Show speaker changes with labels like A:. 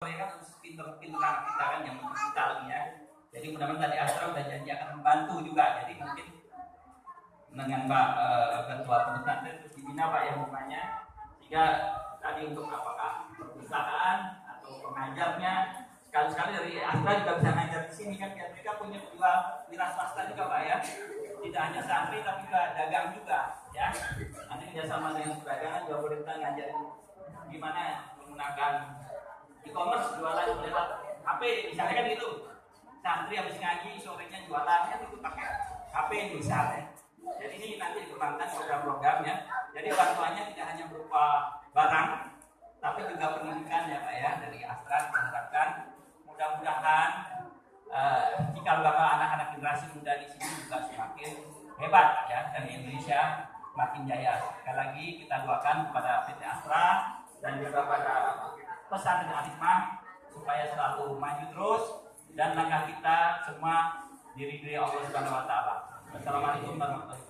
A: mereka pinter-pinter anak kita kan yang digital ya. Jadi mudah-mudahan tadi Astra udah janji akan membantu juga. Jadi mungkin dengan Pak Ketua Pesantren terus dibina Pak yang mukanya, sehingga tadi untuk apakah perpustakaan atau pengajarnya sekali-sekali dari Astra juga bisa ngajar di sini kan, biar mereka punya jiwa wira swasta juga Pak ya. Tidak hanya santri tapi juga dagang juga ya. Nanti kerjasama dengan perdagangan juga boleh kita ngajarin gimana menggunakan e-commerce, jualan lewat HP misalnya kan gitu. Santri habis ngaji sorenya jualan kan itu pakai HP misalnya. Jadi ini nanti dikembangkan program-program ya. Jadi bantuannya tidak hanya berupa barang tapi juga pendidikan ya Pak ya. Dari Astra kita harapkan mudah-mudahan jika bakal anak-anak generasi muda di sini juga semakin hebat ya, dan Indonesia makin jaya. Sekali lagi kita doakan kepada PT Astra dan juga pada pesantren Al-Hikmah supaya selalu maju terus dan langkah kita semua diridhoi Allah Subhanahu wa taala. Wassalamualaikum warahmatullahi wabarakatuh.